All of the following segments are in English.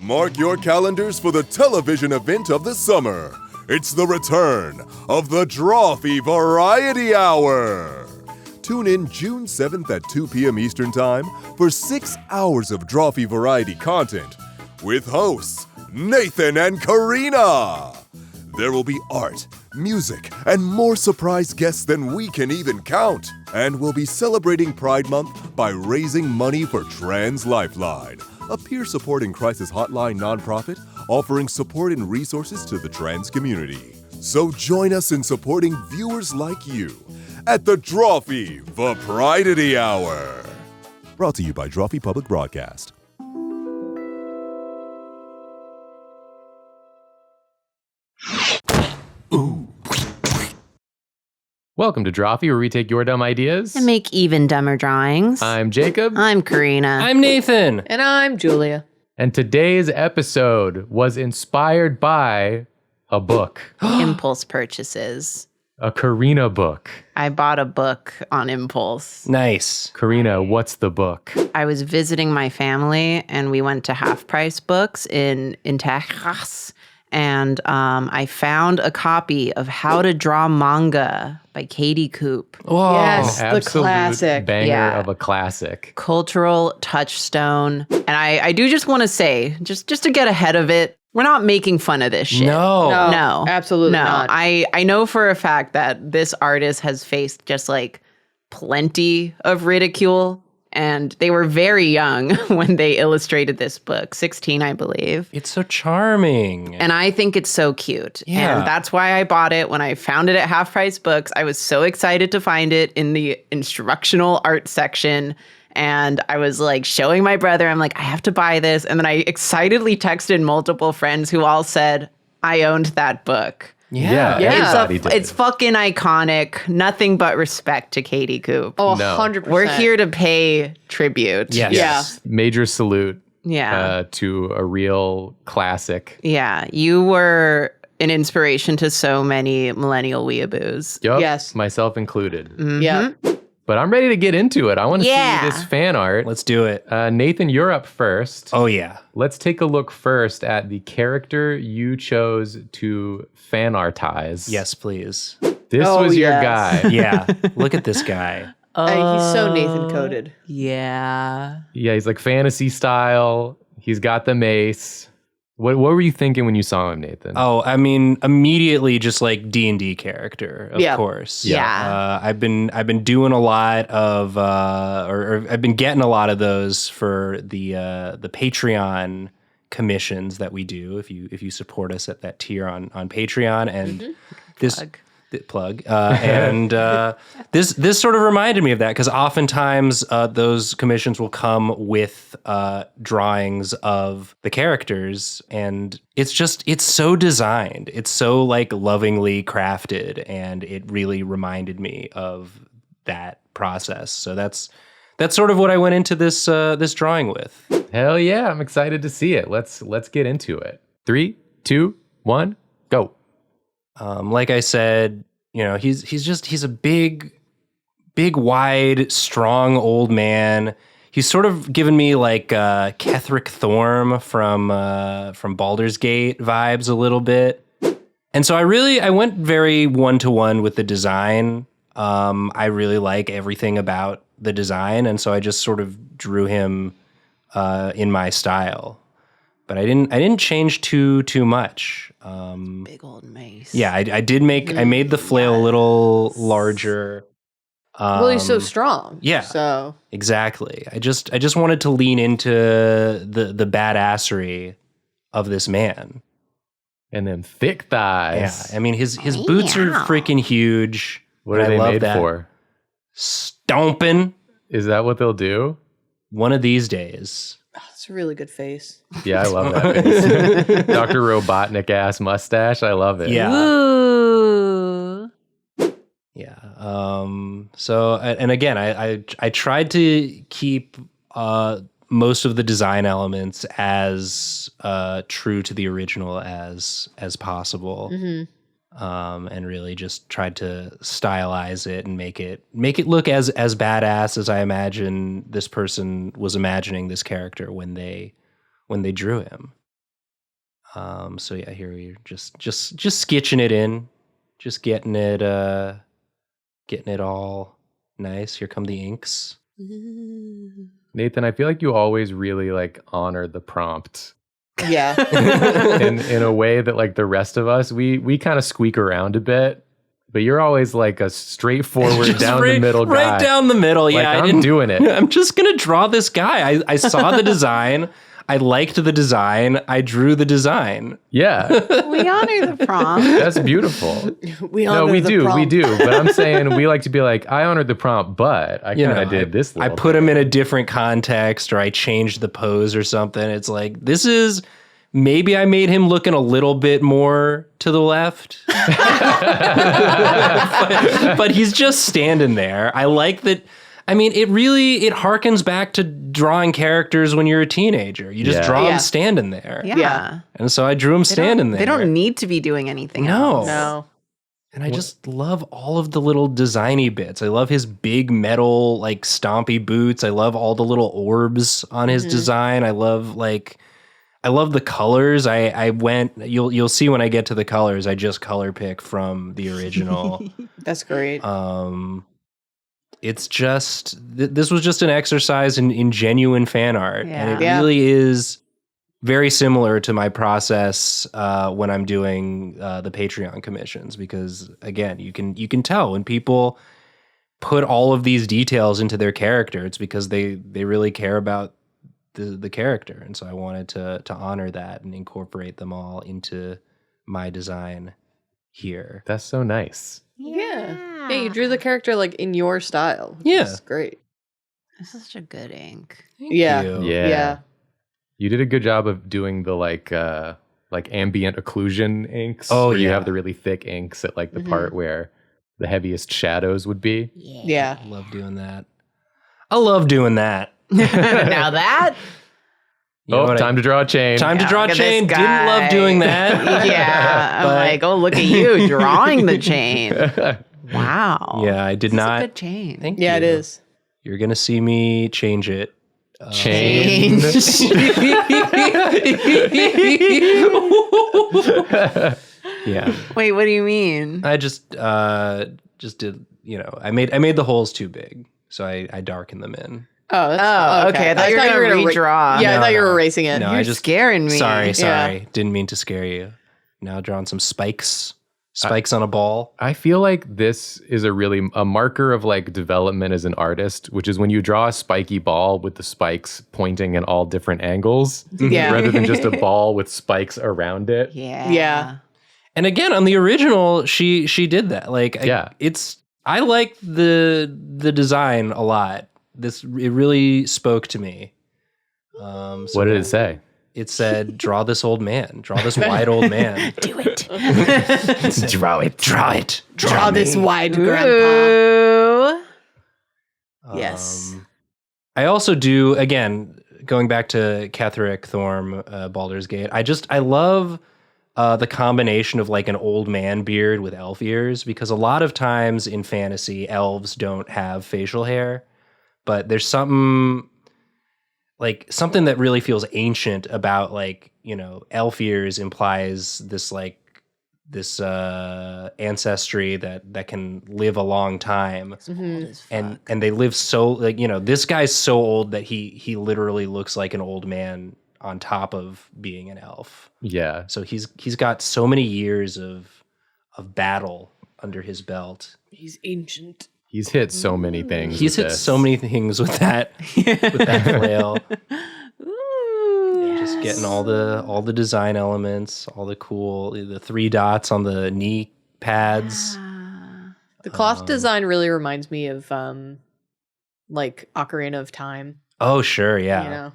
Mark your calendars for the television event of the summer. It's the return of the Drawfee Variety Hour. Tune in June 7th at 2 p.m. Eastern Time for 6 hours of Drawfee variety content with hosts Nathan and Karina. There will be art, music, and more surprise guests than we can even count. And we'll be celebrating Pride Month by raising money for Trans Lifeline, a peer-supporting crisis hotline nonprofit offering support and resources to the trans community. So join us in supporting viewers like you at the Drawfee Variety Hour. Brought to you by Drawfee Public Broadcast. Welcome to Drawfee, where we take your dumb ideas And make even dumber drawings. I'm Jacob. I'm Karina. I'm Nathan. And I'm Julia. And today's episode was inspired by a book. Impulse purchases. A Karina book. I bought a book on impulse. Nice. Karina, what's the book? I was visiting my family and we went to Half Price Books in Texas. And I found a copy of How to Draw Manga by Katy Coope. Whoa. Yes, the Absolute classic. banger Yeah. of a classic. Cultural touchstone. And I do just want to say, just to get ahead of it, we're not making fun of this shit. No. No. Absolutely No, not. I know for a fact that this artist has faced just like plenty of ridicule. And they were very young when they illustrated this book, 16, I believe. It's so charming. And I think it's so cute. Yeah. And that's why I bought it. When I found it at Half Price Books, I was so excited to find it in the instructional art section. And I was like showing my brother, I'm like, I have to buy this. And then I excitedly texted multiple friends who all said, I owned that book. Yeah. Everybody did. It's fucking iconic. Nothing but respect to Katy Coope. Oh, No. 100%. We're here to pay tribute. Yes. Yeah. Major salute Yeah. to a real classic. Yeah. You were an inspiration to so many millennial weeaboos. Yup, Yes. myself included. Yeah. But I'm ready to get into it. I want to Yeah. see this fan art. Let's do it. Nathan, you're up first. Oh, yeah. Let's take a look first at the character you chose to fan artize. Yes, please. This Oh, was your yes. guy. Yeah. Look at this guy. He's so Nathan coded. Yeah. Yeah, he's like fantasy style. He's got the mace. What were you thinking when you saw him, Nathan? Oh, I mean, immediately just like D&D character, of Yeah. course. Yeah. I've been doing a lot of, or I've been getting a lot of those for the Patreon commissions that we do. If you support us at that tier on Patreon, and this plug, this sort of reminded me of that, because oftentimes those commissions will come with drawings of the characters, and it's so designed, it's so like lovingly crafted, and it really reminded me of that process. So that's sort of what I went into this drawing with. Hell yeah, I'm excited to see it. Let's get into it. 3, 2, 1, go. Like I said, you know, he's a big, wide, strong old man. He's sort of given me like Ketheric Thorm from Baldur's Gate vibes a little bit. And so I went very one-to-one with the design. I really like everything about the design, and so I just sort of drew him in my style. But I didn't change too much. Big old mace. Yeah, I made the flail a little larger. Well, he's so strong. Yeah. So Exactly. I just wanted to lean into the badassery of this man. And then thick thighs. Yeah. I mean, his boots are freaking huge. What and are I they love made that. for? Stomping Is that what they'll do? one of these days. it's a really good face. Yeah, I love that face. Dr. Robotnik ass mustache. I love it. Yeah. Ooh. Yeah. So, and again, I tried to keep most of the design elements as true to the original as possible. And really just tried to stylize it and make it look as badass as I imagine this person was imagining this character when they drew him. So yeah, here we're just sketching it in, just getting it all nice. Here come the inks. Nathan, I feel like you always really like honor the prompt Yeah. in a way that like the rest of us, we kind of squeak around a bit, but you're always like a straightforward Just down the middle guy. Right down the middle. Like, Yeah, I'm doing it. I'm just gonna draw this guy. I saw the design. I liked the design. I drew the design. Yeah, We honor the prompt. that's beautiful. We No, honor we the do, prompt. we do. But I'm saying we like to be like, I honored the prompt, but I kind of did this. I Little put thing. him in a different context, or I changed the pose or something. It's like, this is, maybe I made him looking a little bit more to the left. but he's just standing there. I like that. I mean, it harkens back to drawing characters when you're a teenager. You just Yeah. draw Yeah. them standing there. Yeah. Yeah. And so I drew him standing there. They don't need to be doing anything No. else. No. And I just love all of the little designy bits. I love his big metal, like stompy boots. I love all the little orbs on his design. I love the colors. You'll see when I get to the colors, I just color pick from the original. That's great. It's just, this was just an exercise in genuine fan art. And it Yeah. really is very similar to my process when I'm doing the Patreon commissions, because again, you can tell when people put all of these details into their character, it's because they really care about the character. And so I wanted to honor that and incorporate them all into my design here. That's so nice. Yeah. Yeah, you drew the character like in your style. Yeah. That's great. This is such a good ink. Yeah. you. Yeah. Yeah. You did a good job of doing the like ambient occlusion inks. Oh, where you yeah. have the really thick inks at like the part where the heaviest shadows would be. Yeah. I love doing that. I love doing that. Now that? You know what Time to draw a chain. Time to Yeah, draw look a at this chain. Didn't love guy. doing that. Yeah. I'm But- like, oh, look at you drawing the chain. Wow. Yeah, I did This is not. a good chain. Thank Yeah, you. it is. You're gonna see me change it. Chain. Yeah, Wait, what do you mean? I just did. I made the holes too big, so I darkened them in. Oh, that's Oh, okay. I thought you were going to redraw. Yeah, I No, thought you were no. erasing it. No, You're I just scaring me. Sorry. Didn't mean to scare you. Now drawing some spikes on a ball. I feel like this is a marker of like development as an artist, which is when you draw a spiky ball with the spikes pointing in all different angles, Yeah. rather than just a ball with spikes around it. Yeah. Yeah. And again, on the original, she did that. Like, Yeah. I like the design a lot. It really spoke to me. So What did it say? It said, "Draw this old man. Draw this white old man. Do it. Draw it. Draw it. Draw this wide grandpa. Ooh. Yes. I also do, again, going back to Ketherick Thorm, Baldur's Gate. I love the combination of like an old man beard with elf ears, because a lot of times in fantasy, elves don't have facial hair, but there's something that really feels ancient about elf ears implies this ancestry that can live a long time. And they live so this guy's so old that he literally looks like an old man on top of being an elf. Yeah. So he's got so many years of battle under his belt. He's ancient. He's hit so many things. He's with hit this. so many things with that flail. Just getting all the design elements, all the 3 dots on the knee pads. The cloth design really reminds me of like Ocarina of Time. Oh, sure, yeah. You know,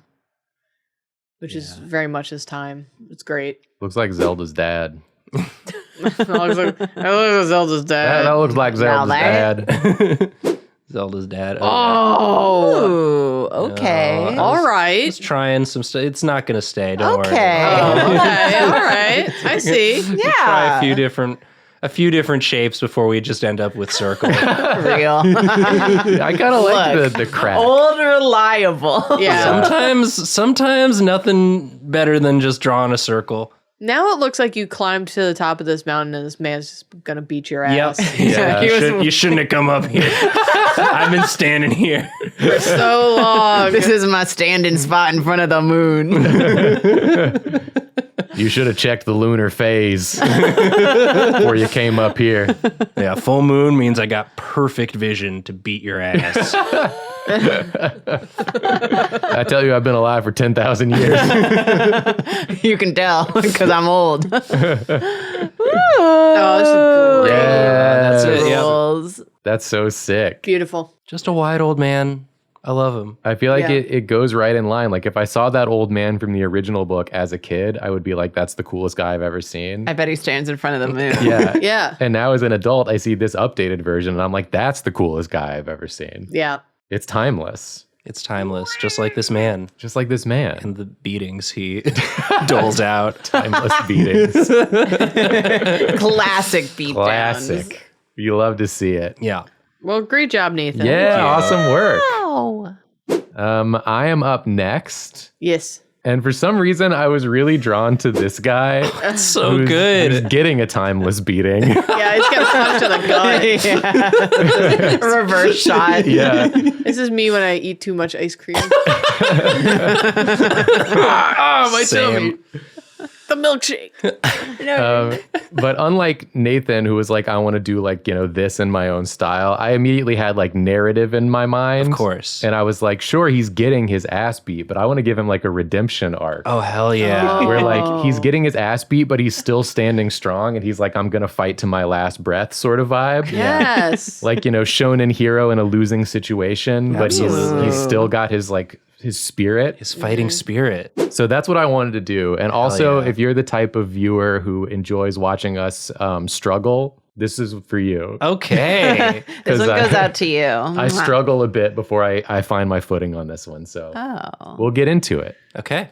which is very much his time. It's great. Looks like Zelda's dad. That looks like Zelda's dad. That looks like Zelda's that- dad. Zelda's dad. Oh, Ooh, okay. No. all right. Just trying some stuff. It's not going to stay. Don't worry. Okay. Oh, okay, all right. I see. Try Yeah. a few different shapes before we just end up with circle. Real. I kind of like Look, the crack. Old reliable. Yeah. Sometimes nothing better than just drawing a circle. Now it looks like you climbed to the top of this mountain and this man's just gonna beat your Yep. ass. Yeah. You shouldn't have come up here. I've been standing here. For so long. This is my standing spot in front of the moon. You should have checked the lunar phase before you came up here. Yeah, full moon means I got perfect vision to beat your ass. I tell you, I've been alive for 10,000 years. You can tell because I'm old. Oh, this is great. Yeah, that's it. Yeah. Rules. That's so sick. Beautiful. Just a wide old man. I love him. I feel like Yeah. it goes right in line. Like if I saw that old man from the original book as a kid, I would be like, that's the coolest guy I've ever seen. I bet he stands in front of the moon. Yeah. Yeah. And now as an adult, I see this updated version and I'm like, that's the coolest guy I've ever seen. Yeah. It's timeless. It's timeless, just like this man Just like this man. and the beatings he doles out. Timeless beatings. Classic beatdowns. Classic. You love to see it. Yeah. Well, great job, Nathan. Yeah, awesome work. Wow. I am up next. Yes. And for some reason, I was really drawn to this guy. That's so who's good. getting a timeless beating. Yeah, he's got a punch to the gut. Yeah. Reverse shot. Yeah. This is me when I eat too much ice cream. Oh, my Same. The milkshake. But unlike Nathan, who was like, I want to do like, this in my own style, I immediately had like narrative in my mind. Of course. And I was like, sure, he's getting his ass beat, but I want to give him like a redemption arc. Oh, hell yeah. Where like he's getting his ass beat, but he's still standing strong and he's like, I'm going to fight to my last breath sort of vibe. Yes. Like, shonen hero in a losing situation, but he's still got his spirit. His fighting spirit. So that's what I wanted to do. And also, yeah. if you're the type of viewer who enjoys watching us struggle, this is for you. Okay. This one 'Cause goes out to you. I struggle a bit before I find my footing on this one. So Oh. we'll get into it. Okay.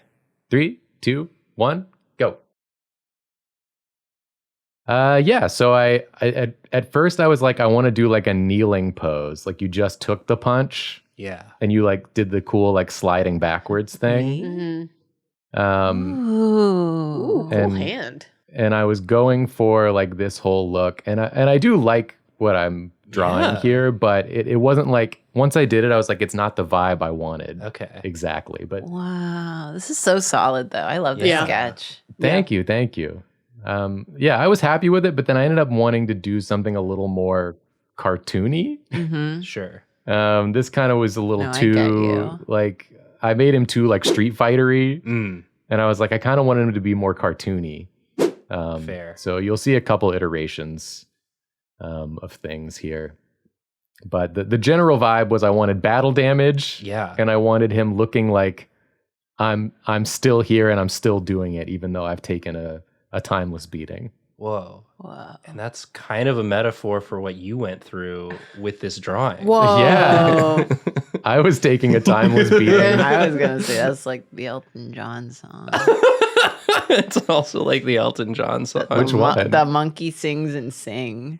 3, 2, 1, go. Yeah. So I at first I was like, I want to do like a kneeling pose. Like you just took the punch Yeah. and you like did the cool like sliding backwards thing. Mm-hmm. Ooh. Cool And- hand. And I was going for like this whole look, and I do like what I'm drawing Yeah. here, but it wasn't like once I did it, I was like, it's not the vibe I wanted. Okay. Exactly. But Wow. This is so solid, though. I love this Yeah. sketch. thank you. Yeah, I was happy with it, but then I ended up wanting to do something a little more cartoony. Mm-hmm. Sure. This kind of was a little No, I get too you. like I made him too like Street Fightery, Mm. and I was like, I kind of wanted him to be more cartoony. Fair. So you'll see a couple iterations of things here. But the general vibe was I wanted battle damage. Yeah. And I wanted him looking like I'm still here and I'm still doing it, even though I've taken a timeless beating. Whoa. Wow. And that's kind of a metaphor for what you went through with this drawing. Whoa. Yeah. I was taking a timeless beating. I was going to say that's like the Elton John song. It's also like the Elton John song. Which one? The monkey sings and sing.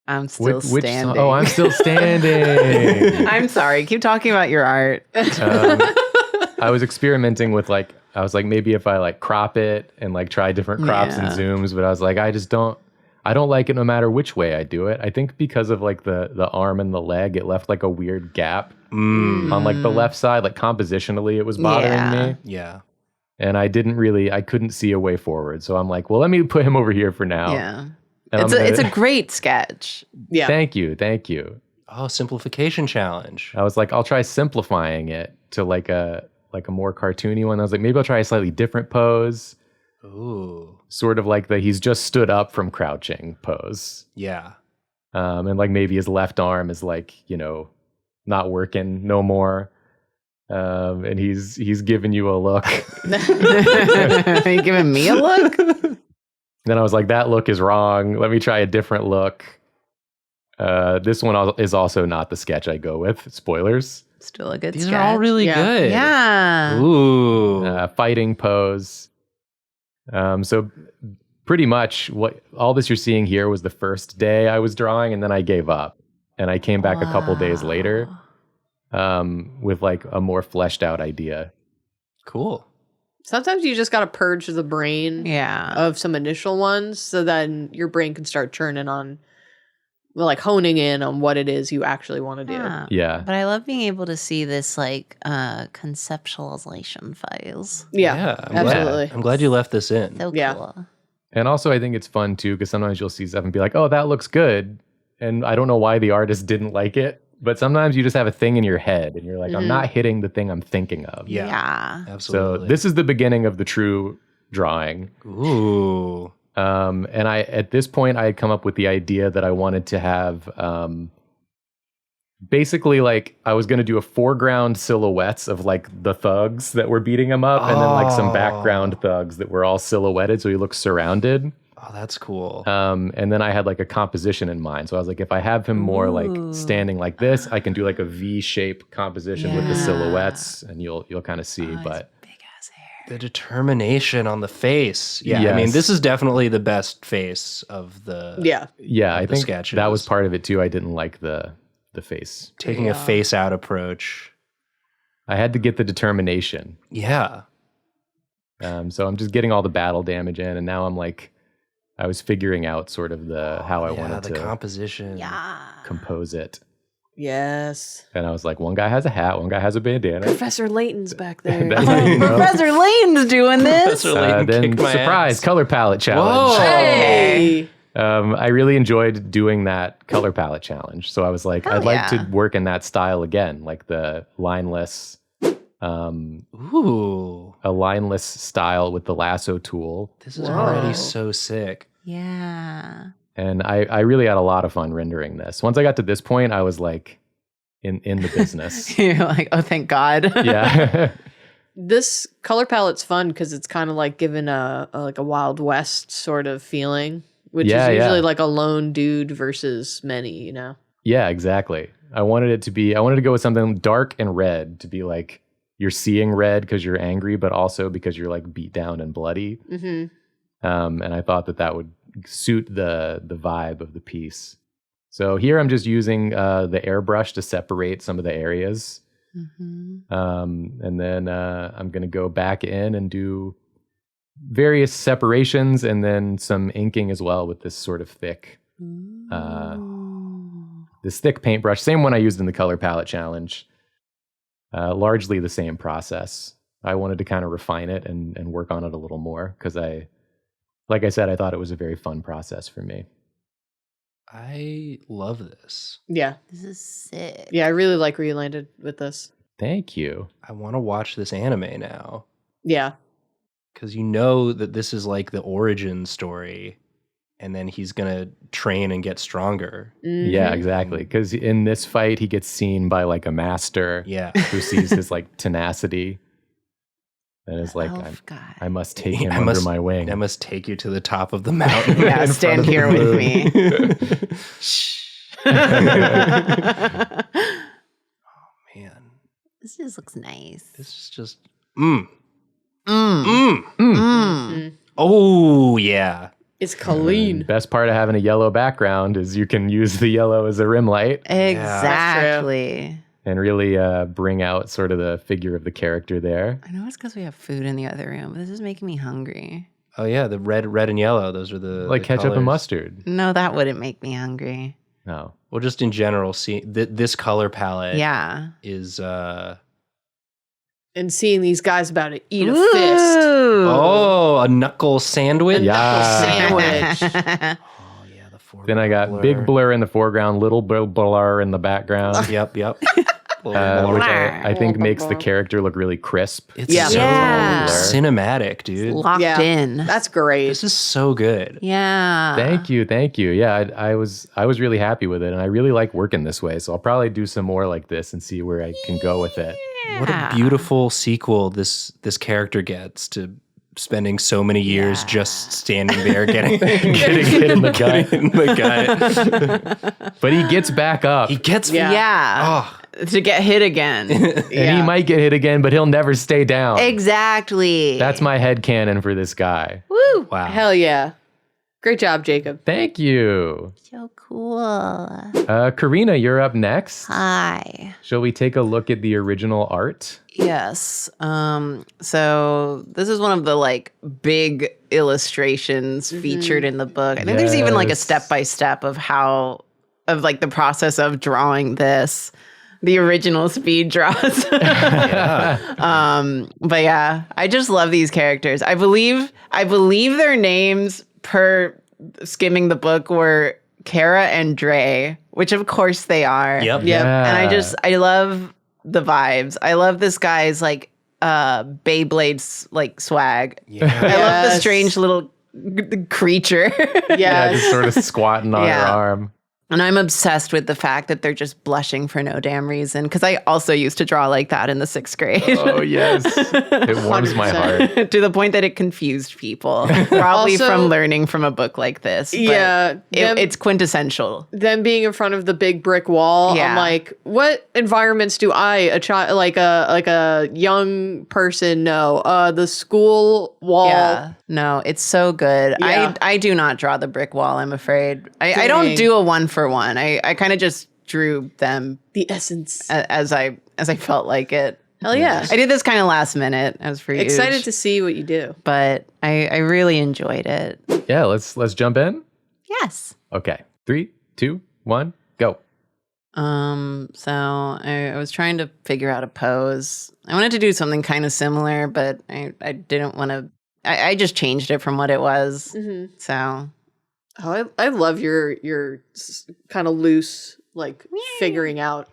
I'm still Which standing. song? Oh, I'm still standing. I'm sorry. Keep talking about your art. I was experimenting with like, I was like, maybe if I like crop it and like try different crops and Yeah. zooms, but I was like, I don't like it no matter which way I do it. I think because of like the arm and the leg, it left like a weird gap on like the left side, like compositionally it was bothering Yeah. me. Yeah. And I couldn't see a way forward. So I'm like, well, let me put him over here for now. Yeah. And It's a great sketch. Yeah. Thank you. Oh, simplification challenge. I was like, I'll try simplifying it to like a more cartoony one. I was like, maybe I'll try a slightly different pose, Ooh. sort of like he's just stood up from crouching pose. Yeah. And like maybe his left arm is like, not working no more. And he's giving you a look. Are you giving me a look? Then I was like, that look is wrong. Let me try a different look. This one is also not the sketch I go with. Spoilers. Still a good These sketch. are all really Yeah. good. Yeah. Ooh. Fighting pose. So pretty much all this you're seeing here was the first day I was drawing, and then I gave up. And I came back a couple days later with like a more fleshed out idea. Cool. Sometimes you just got to purge the brain Yeah. of some initial ones so then your brain can start churning on, like honing in on what it is you actually want to do. Yeah. But I love being able to see this like conceptualization phase. Yeah, I'm absolutely. Glad, I'm glad you left this in. So Yeah. cool. And also, I think it's fun too, because sometimes you'll see stuff and be like, oh, that looks good. And I don't know why the artist didn't like it. But sometimes you just have a thing in your head and you're like, I'm not hitting the thing I'm thinking of. Yeah. So Absolutely. this is the beginning of the true drawing. Ooh. And at this point, I had come up with the idea that I wanted to have basically like I was going to do a foreground silhouettes of like the thugs that were beating him up and then like some background thugs that were all silhouetted. So he looks surrounded. Oh, that's cool. And then I had like a composition in mind. So I was like, if I have him more like standing like this, I can do like a V-shape composition with the silhouettes and you'll kind of see. But The determination on the face. Yeah, I mean, Yes. this is definitely the best face of the yeah, I the think sketches. that was part of it too. I didn't like the face. taking a face out approach. I had to get the determination. Yeah. So I'm just getting all the battle damage in, and now I'm like, I was figuring out sort of how I wanted the to composition. compose it. Yes. And I was like, one guy has a hat, one guy has a bandana. Professor Layton's back there. That's how you know. Professor Layton's doing this. Professor Layton Then kicked my surprise ass. color palette challenge. Whoa. Hey. I really enjoyed doing that color palette challenge. So I was like, I'd like yeah. to work in that style again, like the lineless, Ooh. a lineless style with the lasso tool. This is already so sick. Yeah. And I really had a lot of fun rendering this. Once I got to this point, I was like in the business. You're like, oh, thank God. Yeah. This color palette's fun because it's kind of like given a like a Wild West sort of feeling, which Yeah, is usually yeah. like a lone dude versus many, you know? Yeah, exactly. I wanted to go with something dark and red to be like, you're seeing red because you're angry, but also because you're like beat down and bloody. Mm-hmm. And I thought that would suit the vibe of the piece. So here I'm just using the airbrush to separate some of the areas. Mm-hmm. And then I'm going to go back in and do various separations and then some inking as well with this sort of thick, this thick paintbrush. Same one I used in the color palette challenge. Largely the same process. I wanted to kind of refine it and work on it a little more because like I said, I thought it was a very fun process for me. I love this. Yeah. This is sick. Yeah, I really like where you landed with this. Thank you. I want to watch this anime now Yeah. because you know that this is like the origin story, and then he's gonna train and get stronger. Mhm. Yeah, exactly. Because in this fight, he gets seen by like a master Yeah. who sees his like tenacity and is like, Elf guy. I must take him I under must- my wing. I must take you to the top of the mountain. Yeah, in stand front of here the with moon. me. Man, This just looks nice. this is just. Mm. Oh yeah. It's clean. Best part of having a yellow background is you can use the yellow as a rim light Exactly. and really bring out sort of the figure of the character there. I know it's because we have food in the other room, but this is making me hungry. Oh yeah, the red and yellow. Those are the Like the ketchup colors. and mustard. No, that wouldn't make me hungry. No. Well, just in general, see this color palette Yeah. is And seeing these guys about to eat a fist. oh, a knuckle sandwich. Yeah. Sandwich. Oh yeah, the Then I got big blur in the foreground, little blur in the background. Yep. Which I think makes the character look really crisp. It's Yeah. so Yeah. cinematic, dude. Locked Yeah. in. That's great. This is so good. Yeah. Thank you. Yeah, I was really happy with it, and I really like working this way. So I'll probably do some more like this and see where I can go with it. What a beautiful sequel this character gets to spending so many years just standing there getting Hit in the gut. in the gut. But he gets back up, He gets Yeah. Oh, To get hit again. and he might get hit again, but he'll never stay down. Exactly. That's my headcanon for this guy. Woo. wow. Hell yeah. Great job, Jacob. Thank you. So cool. Karina, you're up next. Hi. Shall we take a look at the original art? Yes. So this is one of the like big illustrations featured in the book. I think there's even like a Yes. step-by-step of like the process of drawing this. The original speed draws. But yeah, I just love these characters. I believe their names per skimming the book were Kara and Dre, which of course they are. Yep. And I love the vibes. I love this guy's like Beyblade's like swag. Yeah. I love the Yes. strange little creature. Yeah, Yes. just sort of squatting on her Yeah. arm. And I'm obsessed with the fact that they're just blushing for no damn reason. Because I also used to draw like that in the 6th grade. Oh, yes. It warms my 100%. heart. To the point that it confused people. Probably Also- from learning from a book like this. But Yeah, it's quintessential. them being in front of the big brick wall. Yeah. I'm like, what environments do a child, like a young person, know? The school wall. Yeah. No, it's so good. Yeah. I do not draw the brick wall, I'm afraid. I don't Dang. do a 1-for-1. I kind of just drew them The essence. as I felt like it. Hell yeah. I did this kind of last minute as for you. Excited to see what you do. But I really enjoyed it. Yeah, let's jump in. Yes. Okay. 3, 2, 1, go. So I was trying to figure out a pose. I wanted to do something kind of similar, but I didn't want to. I just changed it from what it was. Mm-hmm. So Oh, I love your kind of loose, like figuring out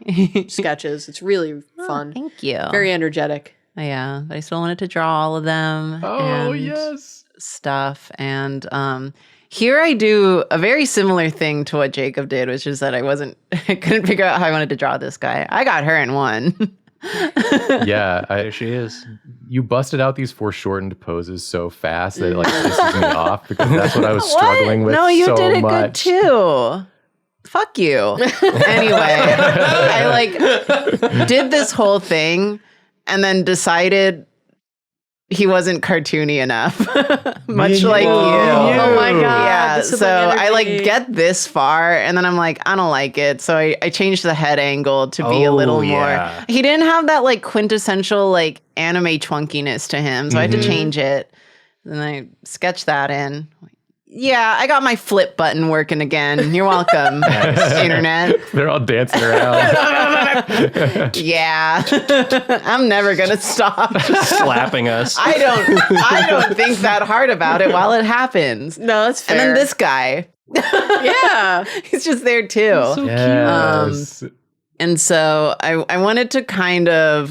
sketches. It's really fun. Thank you. Very energetic. Yeah, but I still wanted to draw all of them. Oh, and yes. stuff. And here I do a very similar thing to what Jacob did, which is that I couldn't figure out how I wanted to draw this guy. I got her in one. Yeah, There she is. you busted out these foreshortened poses so fast that it like pisses me off because that's what I was struggling with No, you so did it good much. too. Fuck you. Anyway, I like did this whole thing and then decided he wasn't cartoony enough. Much like you. Oh my god. Yeah, this is so like I like energy. get this far and then I'm like, I don't like it. So I changed the head angle to be a little more. yeah. He didn't have that like quintessential like anime chunkiness to him. So I had to change it. And I sketched that in. Yeah, I got my flip button working again. You're welcome, internet. They're all dancing around. Yeah. I'm never gonna stop. Slapping us. I don't think that hard about it while it happens. No, that's fair. And then this guy, yeah. he's just there too. Yes. And so I wanted to kind of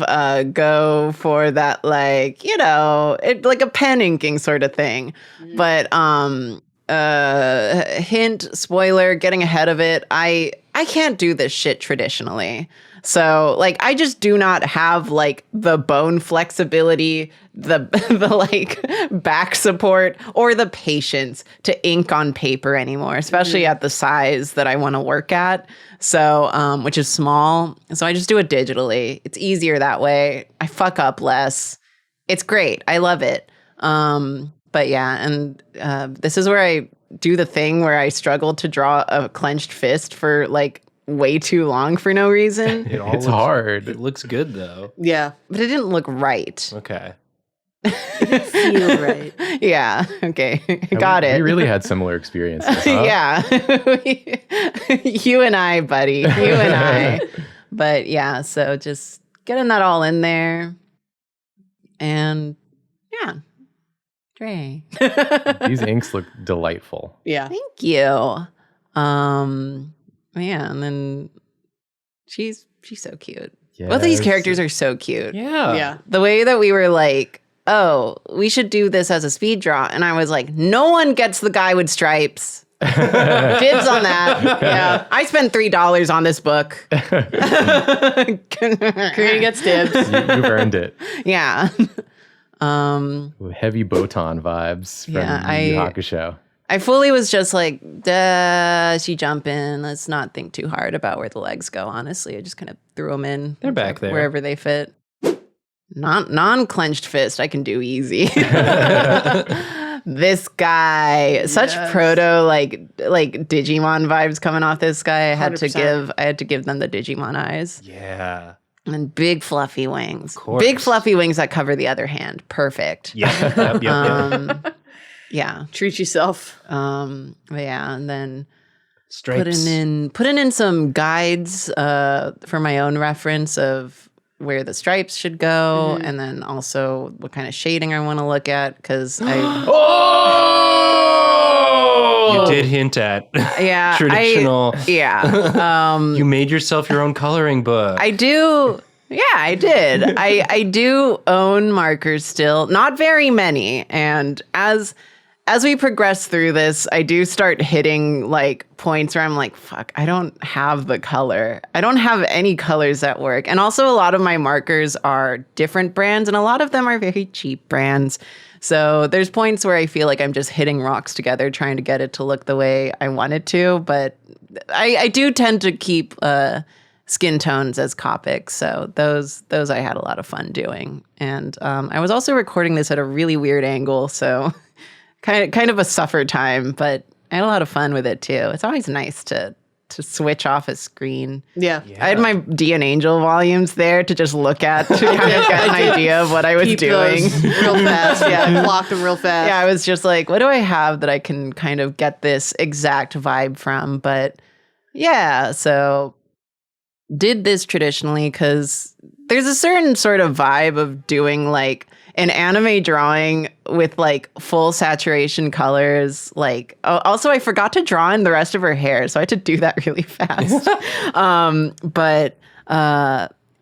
go for that, like, like a pen inking sort of thing. But hint, spoiler, getting ahead of it, I can't do this shit traditionally. So like I just do not have like the bone flexibility, the like back support or the patience to ink on paper anymore, especially at the size that I want to work at. So which is small. So I just do it digitally. It's easier that way. I fuck up less. It's great. I love it. But yeah, and this is where I do the thing where I struggle to draw a clenched fist for like way too long for no reason. It all It's looks- hard. It looks good though. Yeah. But it didn't look right. Okay. Feel right. Yeah. Okay. Got it. We really had similar experiences. Huh? Yeah. You and I, buddy. You and I. But yeah, so just getting that all in there. And yeah. Dre. These inks look delightful. Yeah. Thank you. Yeah, and then she's so cute. Both of these Yes. characters are so cute. Yeah. Yeah. The way that we were like, oh, we should do this as a speed draw. And I was like, no one gets the guy with stripes. Dibs on that. Yeah. I spent $3 on this book. Karina gets dibs. You've earned it. Yeah. Heavy Botan vibes from Yeah, Yu Yu Hakusho. I fully was just like, duh, she jump in. Let's not think too hard about where the legs go, honestly. I just kind of threw them in. They're back there. Wherever they fit. Non-clenched fist, I can do easy. This guy, such Yes. proto like Digimon vibes coming off this guy. I had to 100%. give them the Digimon eyes. Yeah. And big fluffy wings. course. Big fluffy wings that cover the other hand. Perfect. Yep. Yeah. Treat yourself. But yeah, and then Stripes. putting in some guides for my own reference of where the stripes should go, and then also what kind of shading I want to look at because I You did hint at yeah traditional. You made yourself your own coloring book. I do. Yeah, I did. I do own markers still, not very many. And as we progress through this, I do start hitting like points where I'm like, fuck, I don't have the color. I don't have any colors that work. And also a lot of my markers are different brands and a lot of them are very cheap brands. So there's points where I feel like I'm just hitting rocks together trying to get it to look the way I want it to. But I do tend to keep skin tones as Copics. So those I had a lot of fun doing. And I was also recording this at a really weird angle. So kind of a suffer time, but I had a lot of fun with it too. It's always nice to switch off a screen. Yeah. I had my D and Angel volumes there to just look at to kind of get an idea of what I was Keep doing. those real fast. Yeah, block them real fast. Yeah, I was just like, what do I have that I can kind of get this exact vibe from? But yeah, so did this traditionally because there's a certain sort of vibe of doing like an anime drawing with like full saturation colors. Like, also I forgot to draw in the rest of her hair, so I had to do that really fast. But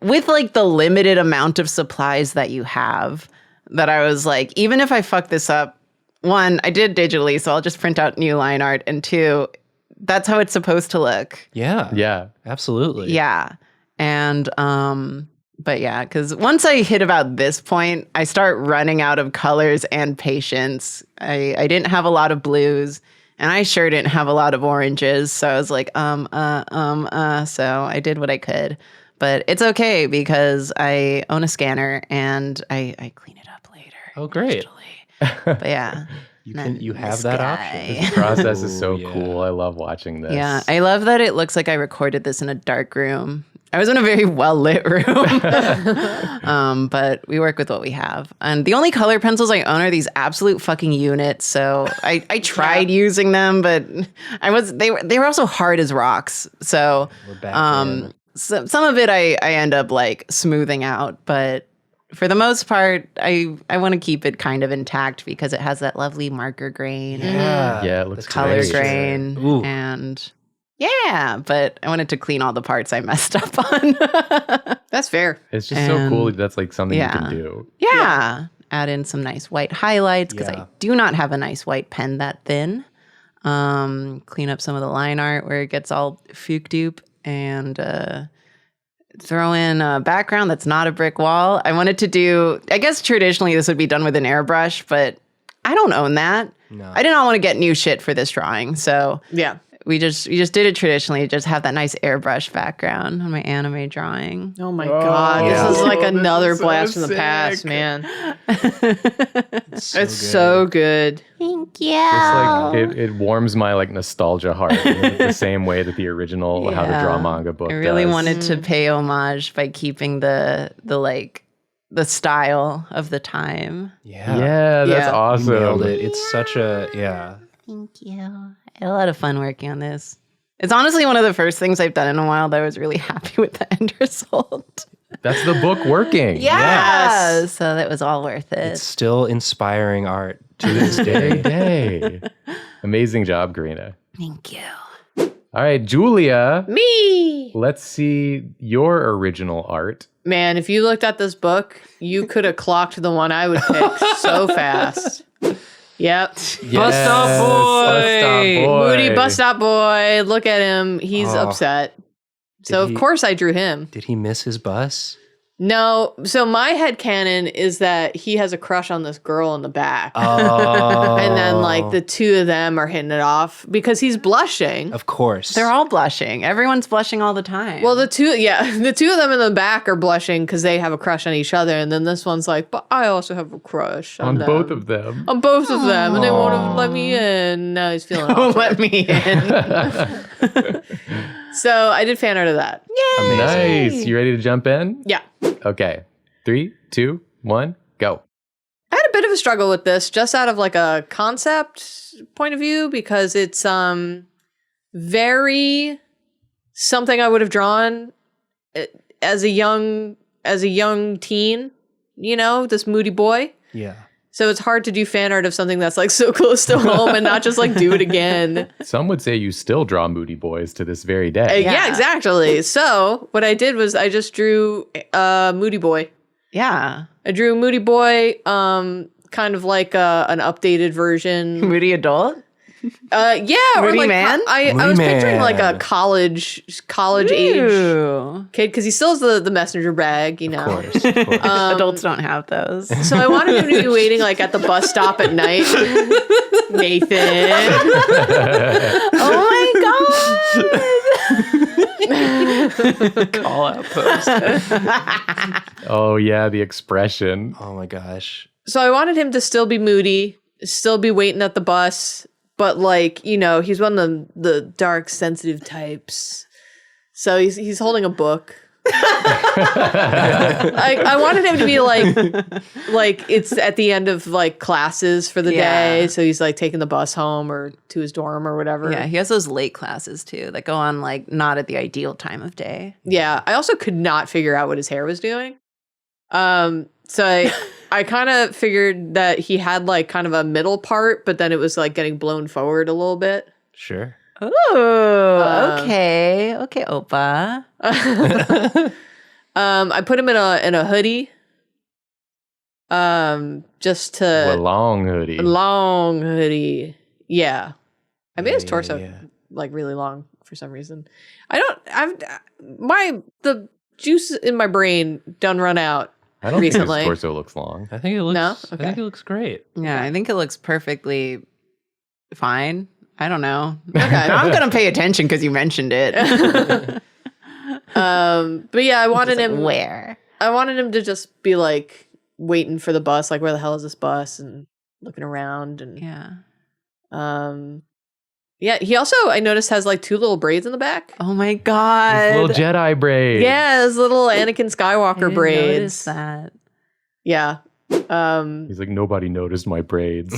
with like the limited amount of supplies that you have, that I was like, even if I fuck this up, one, I did digitally, so I'll just print out new line art, and two, that's how it's supposed to look. Yeah, absolutely. Yeah. And but yeah, because once I hit about this point, I start running out of colors and patience. I didn't have a lot of blues, and I sure didn't have a lot of oranges. So I was like, so I did what I could. But it's okay because I own a scanner and I clean it up later. Oh, great. Digitally. But yeah. You have that option. This process is so Ooh, yeah. cool. I love watching this. Yeah, I love that it looks like I recorded this in a dark room. I was in a very well-lit room, but we work with what we have. And the only color pencils I own are these absolute fucking units. So I tried using them, but they were also hard as rocks. So We're back in. some of it I end up like smoothing out, but for the most part, I want to keep it kind of intact because it has that lovely marker grain. Yeah, it The looks color great. grain. Ooh. And yeah, but I wanted to clean all the parts I messed up on. That's fair. It's just so cool. And- That's like something yeah. you can do. Yeah. Add in some nice white highlights because Yeah. I do not have a nice white pen that thin. Clean up some of the line art where it gets all fuke dupe and throw in a background that's not a brick wall. I wanted to do, I guess traditionally this would be done with an airbrush, but I don't own that. No. I did not want to get new shit for this drawing. So Yeah. we just did it traditionally, just have that nice airbrush background on my anime drawing. Oh my God. yeah. This is like Oh, this another is so blast from the sick. past, man. It's It's so good. Thank you. Just like it warms my like nostalgia heart in the same way that the original How to Draw Manga book I really does. wanted to pay homage by keeping the style of the time. Yeah. Yeah, that's Yeah. You awesome. nailed it. It's such a, yeah. Thank you. I had a lot of fun working on this. It's honestly one of the first things I've done in a while that I was really happy with the end result. That's the book working. Yeah. Yes. So that was all worth it. It's still inspiring art. To this day. Amazing job, Karina. Thank you. All right, Julia, Me. let's see your original art. Man, if you looked at this book, you could have clocked the one I would pick so fast. Yep. Bust Stop Boy! Moody Bust Stop Boy. Look at him. He's Oh. upset. So, Did of course, I drew him. Did he miss his bus? No, so my headcanon is that he has a crush on this girl in the back. Oh. And then like the two of them are hitting it off because he's blushing. Of course. They're all blushing. Everyone's blushing all the time. Well, the two of them in the back are blushing because they have a crush on each other. And then this one's like, but I also have a crush on them. both of them. On both of them. And they won't let me in. Now he's feeling awkward. let me in. So I did fan art of that. Yay! Nice. You ready to jump in? Yeah. Okay. 3, 2, 1, go. I had a bit of a struggle with this just out of like a concept point of view because it's very something I would have drawn as a young teen, you know, this moody boy. Yeah. So it's hard to do fan art of something that's like so close to home and not just like do it again. Some would say you still draw moody boys to this very day. Yeah, exactly. So what I did was I just drew Moody Boy. Yeah. I drew Moody Boy, kind of like an updated version. Moody adult? Yeah, or Moody like man? I Moody was picturing like a man. college age Ooh. kid because he still has the messenger bag, you know. Of course. Of course. Adults don't have those. So I wanted him to be waiting like at the bus stop at night. Nathan. Oh my god. Call out post. Oh, yeah, the expression. Oh my gosh. So I wanted him to still be moody, still be waiting at the bus, but like, you know, he's one of the dark, sensitive types. So he's holding a book. I wanted him to be like it's at the end of like classes for the day. So he's like taking the bus home or to his dorm or whatever. Yeah, he has those late classes too that go on like not at the ideal time of day. Yeah. I also could not figure out what his hair was doing. So I kind of figured that he had like kind of a middle part, but then it was like getting blown forward a little bit. Sure. Oh, okay. Okay, Oppa. I put him in a hoodie. Just to A long hoodie. long hoodie. Yeah. I made his Yeah, torso yeah. like really long for some reason. The juice in my brain done run out. I don't recently. think his torso looks long. I think it looks. No? I Okay. think it looks great. Yeah, I think it looks perfectly fine. I don't know. Okay. I'm gonna pay attention because you mentioned it. But yeah, I wanted him Where? I wanted him to just be like waiting for the bus, like where the hell is this bus, and looking around and Yeah. yeah, he also I noticed has like two little braids in the back. Oh my god. Little Jedi braids. Yeah, his little Anakin I Skywalker didn't braids. notice that. Yeah. He's like, nobody noticed my braids.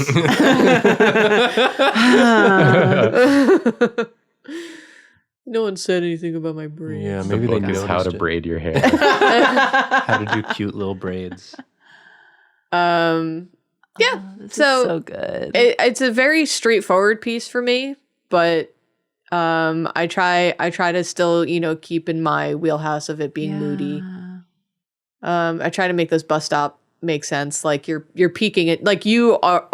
No one said anything about my braids. Yeah, The maybe they book is noticed how to it. braid your hair. How to do cute little braids. Yeah. This is So, so good. it's a very straightforward piece for me, but I try to still, you know, keep in my wheelhouse of it being moody. I try to make this bus stop make sense. Like you're peeking it, like you are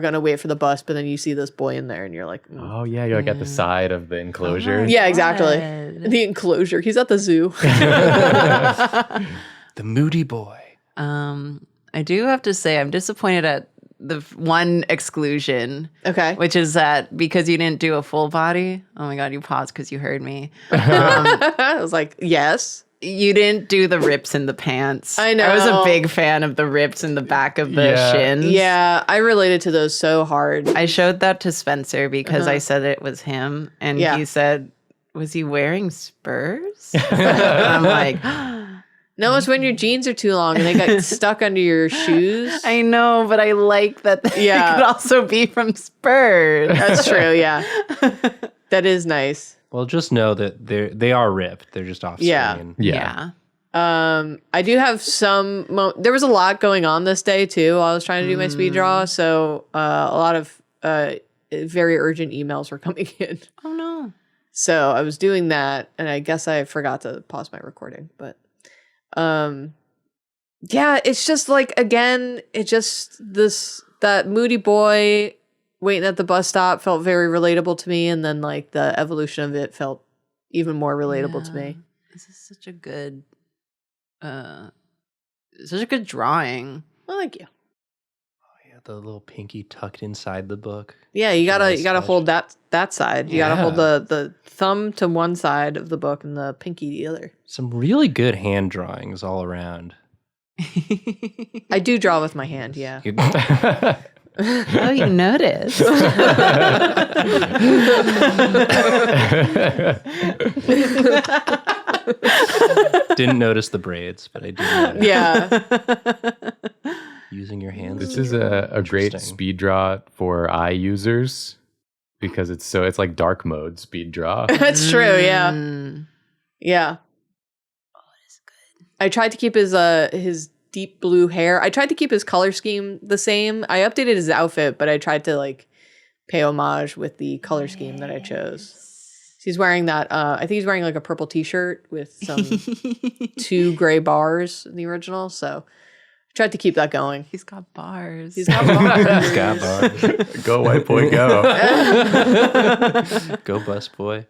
gonna wait for the bus, but then you see this boy in there and you're like, Oh, yeah, you're like at the side of the enclosure. yeah, exactly. God. The enclosure. He's at the zoo. The moody boy. I do have to say I'm disappointed at the one exclusion, Okay. which is that because you didn't do a full body. Oh my god, you paused because you heard me. I was like, yes. You didn't do the rips in the pants. I know. I was a big fan of the rips in the back of the Yeah. shins. Yeah, I related to those so hard. I showed that to Spencer because I said it was him, and Yeah. he said, "Was he wearing spurs?" I'm like, No, it's when your jeans are too long and they got stuck under your shoes. I know, but I like that. They Yeah. could also be from spurs. That's true. Yeah, that is nice. Well, just know that they are ripped. They're just off Yeah. screen. Yeah. I do have some. There was a lot going on this day too. While I was trying to do my speed draw, so a lot of very urgent emails were coming in. Oh no. So I was doing that, and I guess I forgot to pause my recording. But yeah, it's just like again, it just that moody boy waiting at the bus stop felt very relatable to me, and then like the evolution of it felt even more relatable to me. This is such a good Such a good drawing. Well, thank you. Yeah, the little pinky tucked inside the book. Yeah, you gotta Nice touch. hold that side. You gotta hold Yeah. the thumb to one side of the book and the pinky the other. Some really good hand drawings all around. I do draw with my hand. Yeah. You- Oh, you noticed. Didn't notice the braids, but I did notice Yeah. using your hands. This is a great Interesting. speed draw for eye users because it's like dark mode speed draw. That's true. Yeah. Mm. Yeah. I tried to keep his deep blue hair. I tried to keep his color scheme the same. I updated his outfit, but I tried to like pay homage with the color scheme that I chose. He's wearing that. I think he's wearing like a purple T-shirt with some 2 gray bars in the original. So I tried to keep that going. He's got bars. He's got bars. He's got bars. Go white boy, go. Go bus boy.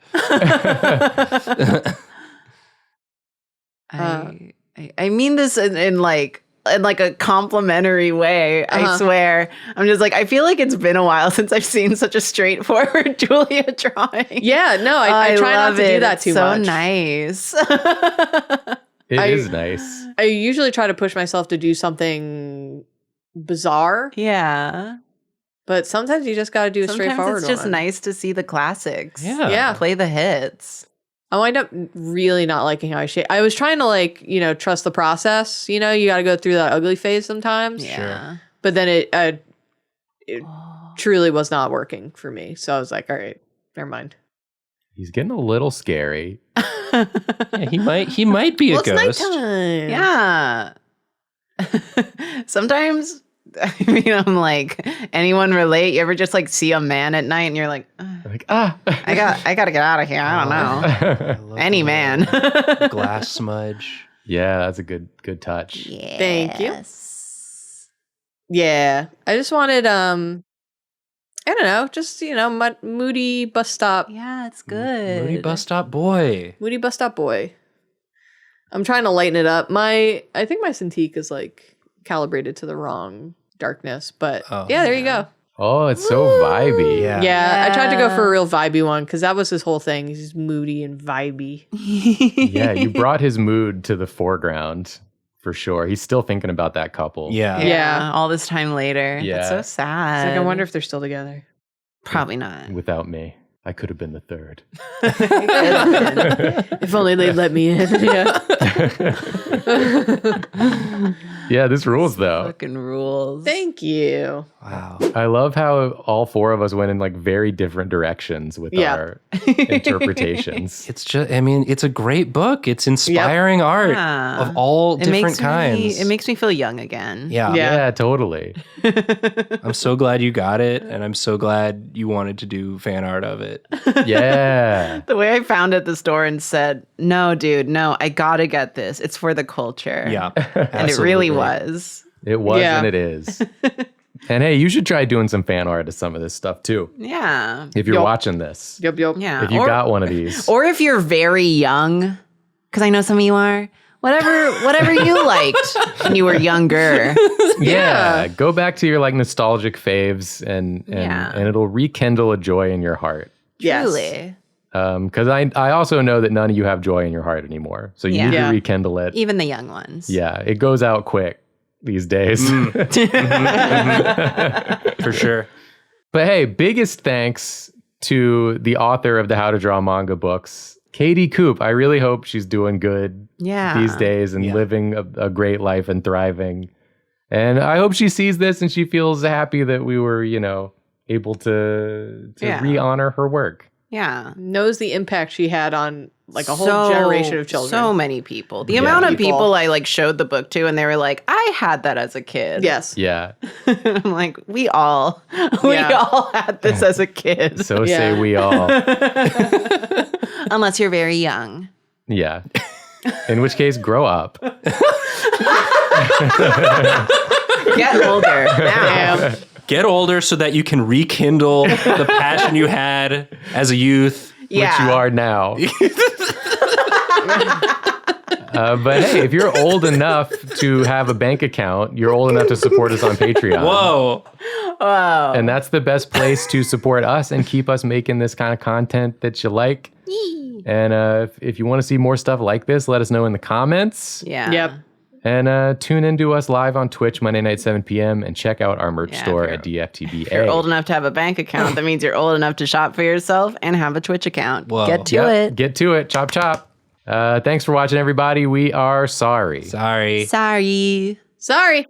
I mean this in like a complimentary way. I swear. I'm just like, I feel like it's been a while since I've seen such a straightforward Julia drawing. Yeah, no, I try not love to it. do that It's too so much. nice. It is nice. I usually try to push myself to do something bizarre, Yeah. but sometimes you just got to do a Sometimes straightforward it's just one. nice to see the classics. Yeah. Yeah. Play the hits. I wind up really not liking how I shape. I was trying to like, trust the process. You got to go through that ugly phase sometimes. Yeah. But then it truly was not working for me. So I was like, all right, never mind. He's getting a little scary. Yeah, he might be a Well, it's ghost. nighttime. Yeah. Sometimes, I mean, I'm like, anyone relate? You ever just like see a man at night and you're like, "Ugh, Like, I got to get out of here. I don't know. I love Any the man. little glass smudge. Yeah, that's a good touch. Thank you. Yeah. I just wanted, I don't know, just, moody bus stop. Yeah, it's good. Moody bus stop boy. Moody bus stop boy. I'm trying to lighten it up. I think my Cintiq is like calibrated to the wrong darkness, but Oh. yeah, there you go. Oh, it's so vibey. Yeah. Yeah, I tried to go for a real vibey one because that was his whole thing. He's just moody and vibey. Yeah, you brought his mood to the foreground for sure. He's still thinking about that couple. Yeah. Yeah. All this time later. Yeah. That's so It's sad. like, I wonder if they're still together. Probably not. Without me, I could have been the third. If only they'd let me in. Yeah. Yeah, this rules though. Fucking rules. Thank you. Wow. I love how all four of us went in like very different directions with Yeah. our interpretations. It's just, I mean, it's a great book. It's inspiring art Yeah. of all different kinds. It makes me feel young again. yeah. Yeah. Yeah, totally. I'm so glad you got it. And I'm so glad you wanted to do fan art of it. Yeah. The way I found it at the store and said, "No, dude, no, I gotta get this. It's for the culture." Yeah. And it really was. It was Yeah. and it is. And hey, you should try doing some fan art of some of this stuff too. Yeah. If you're Yup. watching this. Yup. Yeah. If you got one of these. Or if you're very young, because I know some of you are. Whatever you liked when you were younger. Yeah. Go back to your like nostalgic faves and Yeah. and it'll rekindle a joy in your heart. Yes. Truly. Because I also know that none of you have joy in your heart anymore. So you Yeah. need Yeah. to rekindle it. Even the young ones. Yeah, it goes out quick these days. For sure. But hey, biggest thanks to the author of the How to Draw Manga books, Katy Coope. I really hope she's doing good Yeah. these days and Yeah. living a great life and thriving. And I hope she sees this and she feels happy that we were, able to Yeah. re-honor her work. Yeah. Knows the impact she had on like a whole generation of children. So many people. The Yeah. amount of People. people I like showed the book to and they were like, I had that as a kid. Yes. Yeah. I'm like, we all had this as a kid. So Yeah. say we all. Unless you're very young. Yeah. In which case, grow up. Get older now. Get older so that you can rekindle the passion you had as a youth. Yeah. Which you are now. But hey, if you're old enough to have a bank account, you're old enough to support us on Patreon. Whoa. Wow. And that's the best place to support us and keep us making this kind of content that you like. And if you want to see more stuff like this, let us know in the comments. Yeah. Yep. And tune in to us live on Twitch Monday night, 7 p.m. and check out our merch store at DFTBA. If you're old enough to have a bank account, that means you're old enough to shop for yourself and have a Twitch account. Whoa. Get to it. Get to it. Chop, chop. Thanks for watching, everybody. We are sorry. Sorry. Sorry. Sorry.